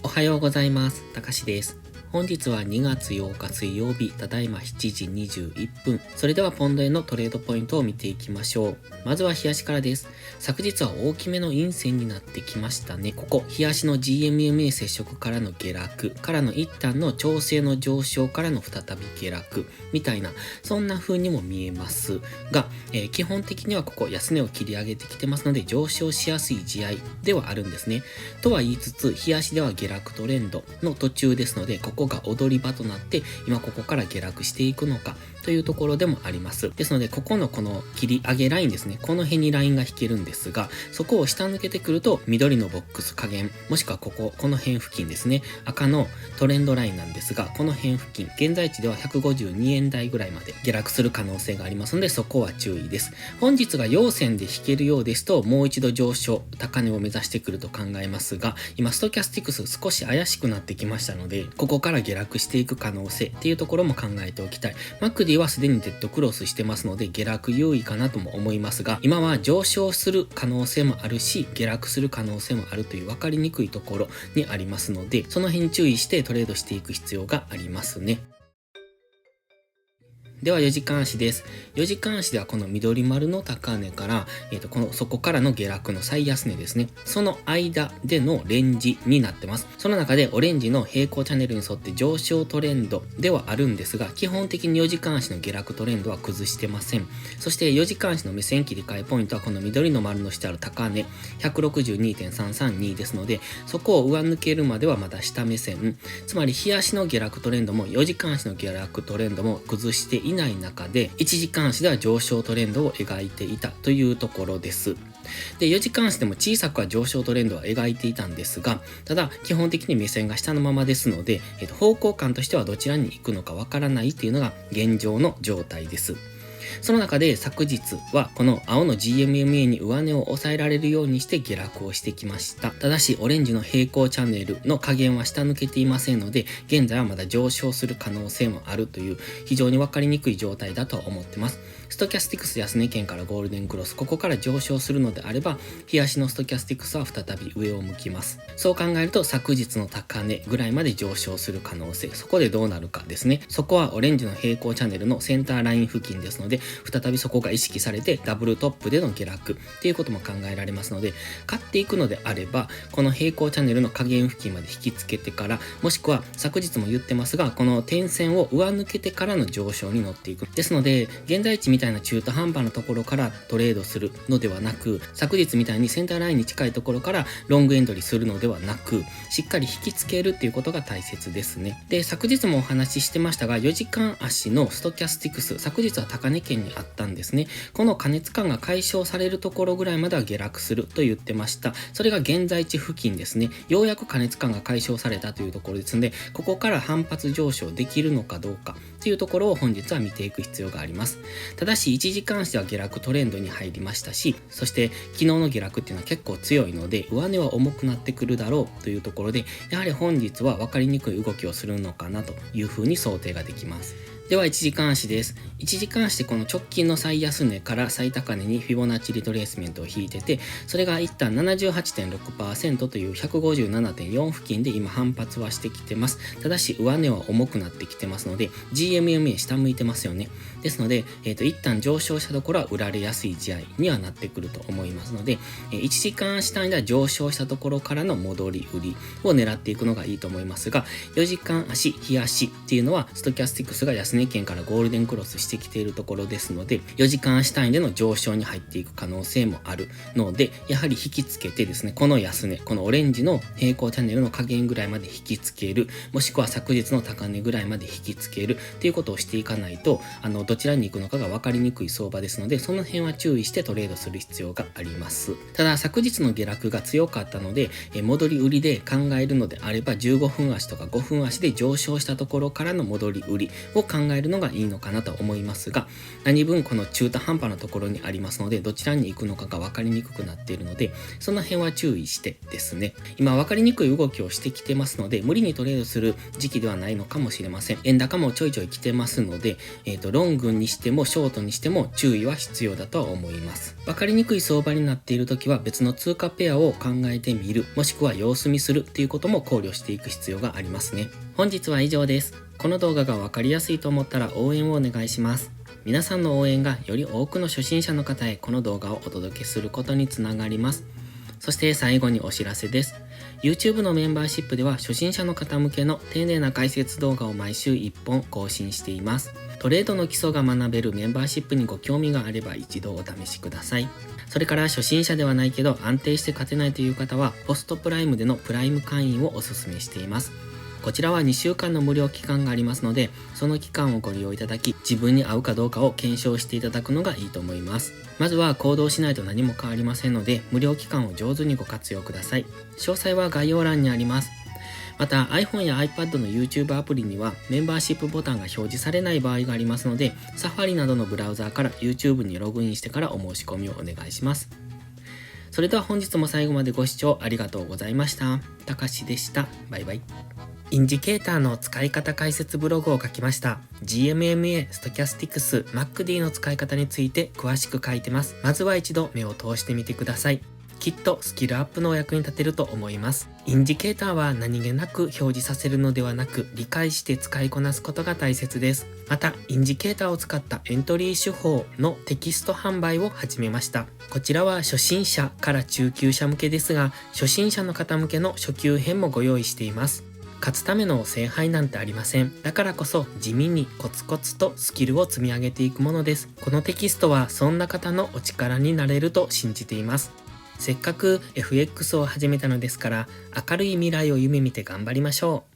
おはようございます。たかしです。本日は2月8日水曜日、ただいま7時21分。それではポンド円のトレードポイントを見ていきましょう。まずは日足からです。昨日は大きめの陰線になってきましたね。ここ、日足の GMMA 接触からの下落、からの一旦の調整の上昇からの再び下落、みたいな、そんな風にも見えますが、基本的にはここ安値を切り上げてきてますので上昇しやすい地合いではあるんですね。とは言いつつ、日足では下落トレンドの途中ですので、ここが踊り場となって、今ここから下落していくのかというところでもあります。ですので、ここのこの切り上げラインですね。この辺にラインが引けるんですが、そこを下抜けてくると、緑のボックス加減、もしくはこの辺付近ですね。赤のトレンドラインなんですが、この辺付近、現在地では152円台ぐらいまで下落する可能性がありますので、そこは注意です。本日が陽線で引けるようですと、もう一度上昇、高値を目指してくると考えますが、今ストキャスティクス少し怪しくなってきましたので、ここから下落していく可能性っていうところも考えておきたい。マクディはすでにデッドクロスしてますので、下落優位かなとも思いますが、今は上昇する可能性もあるし、下落する可能性もあるという分かりにくいところにありますので、その辺に注意してトレードしていく必要がありますね。では4時間足です。4時間足ではこの緑丸の高値から、そこからの下落の最安値ですね。その間でのレンジになってます。その中でオレンジの平行チャンネルに沿って上昇トレンドではあるんですが、基本的に4時間足の下落トレンドは崩してません。そして4時間足の目線切り替えポイントはこの緑の丸の下ある高値 162.332 ですので、そこを上抜けるまではまだ下目線。つまり日足の下落トレンドも4時間足の下落トレンドも崩していない中で、1時間足では上昇トレンドを描いていたというところです。で、4時間足でも小さくは上昇トレンドは描いていたんですが、ただ基本的に目線が下のままですので、方向感としてはどちらに行くのかわからないというのが現状の状態です。その中で昨日はこの青の GMMA に上値を抑えられるようにして下落をしてきました。ただしオレンジの平行チャンネルの加減は下抜けていませんので、現在はまだ上昇する可能性もあるという非常に分かりにくい状態だと思ってます。ストキャスティクス安値圏からゴールデンクロス、ここから上昇するのであれば、日足のストキャスティクスは再び上を向きます。そう考えると昨日の高値ぐらいまで上昇する可能性、そこでどうなるかですね。そこはオレンジの平行チャンネルのセンターライン付近ですので、再びそこが意識されてダブルトップでの下落っていうことも考えられますので、買っていくのであれば、この平行チャンネルの下限付近まで引きつけてから、もしくは昨日も言ってますが、この点線を上抜けてからの上昇に乗っていく。ですので、現在地みたいな中途半端なところからトレードするのではなく、昨日みたいにセンターラインに近いところからロングエントリーするのではなく、しっかり引きつけるっていうことが大切ですね。で、昨日もお話ししてましたが、4時間足のストキャスティクス、昨日は高値圏にあったんですね。この過熱感が解消されるところぐらいまでは下落すると言ってました。それが現在地付近ですね。ようやく過熱感が解消されたというところですので、ここから反発上昇できるのかどうかというところを本日は見ていく必要があります。ただし1時間足では下落トレンドに入りましたし、そして昨日の下落っていうのは結構強いので、上値は重くなってくるだろうというところで、やはり本日は分かりにくい動きをするのかなというふうに想定ができます。では1時間足です。1時間足でこの直近の最安値から最高値にフィボナッチリトレースメントを引いてて、それが一旦 78.6% という 157.4 付近で今反発はしてきてます。ただし上値は重くなってきてますので、GMMA 下向いてますよね。ですので、一旦上昇したところは売られやすい試合にはなってくると思いますので、1時間足単位では上昇したところからの戻り売りを狙っていくのがいいと思いますが、4時間足、日足っていうのはストキャスティクスが安値圏からゴールデンクロスしてきているところですので、4時間足単位での上昇に入っていく可能性もあるので、やはり引きつけてですね、この安値、このオレンジの平行チャンネルの下限ぐらいまで引きつける、もしくは昨日の高値ぐらいまで引きつけるっていうことをしていかないと、どちらに行くのかが分かりにくい相場ですので、その辺は注意してトレードする必要があります。ただ、昨日の下落が強かったので、戻り売りで考えるのであれば、15分足とか5分足で上昇したところからの戻り売りを考えるのがいいのかなと思いますが、何分この中途半端なところにありますので、どちらに行くのかが分かりにくくなっているので、その辺は注意してですね、今分かりにくい動きをしてきてますので、無理にトレードする時期ではないのかもしれません。円高もちょいちょい来てますので、ロングにしてもショートにしても注意は必要だとは思います。分かりにくい相場になっている時は別の通貨ペアを考えてみる、もしくは様子見するっていうことも考慮していく必要がありますね。本日は以上です。この動画が分かりやすいと思ったら応援をお願いします。皆さんの応援がより多くの初心者の方へこの動画をお届けすることにつながります。そして最後にお知らせです。YouTube のメンバーシップでは初心者の方向けの丁寧な解説動画を毎週1本更新しています。トレードの基礎が学べるメンバーシップにご興味があれば一度お試しください。それから初心者ではないけど安定して勝てないという方はポストプライムでのプライム会員をお勧めしています。こちらは2週間の無料期間がありますので、その期間をご利用いただき、自分に合うかどうかを検証していただくのがいいと思います。まずは行動しないと何も変わりませんので、無料期間を上手にご活用ください。詳細は概要欄にあります。また iPhone や iPad の YouTube アプリにはメンバーシップボタンが表示されない場合がありますので、Safari などのブラウザーから YouTube にログインしてからお申し込みをお願いします。それでは本日も最後までご視聴ありがとうございました。たかしでした。バイバイ。インジケーターの使い方解説ブログを書きました。GMMA、ストキャスティクス、MACD の使い方について詳しく書いてます。まずは一度目を通してみてください。きっとスキルアップのお役に立てると思います。インジケーターは何気なく表示させるのではなく、理解して使いこなすことが大切です。また、インジケーターを使ったエントリー手法のテキスト販売を始めました。こちらは初心者から中級者向けですが、初心者の方向けの初級編もご用意しています。勝つための聖杯なんてありません。だからこそ地味にコツコツとスキルを積み上げていくものです。このテキストはそんな方のお力になれると信じています。せっかく FX を始めたのですから、明るい未来を夢見て頑張りましょう。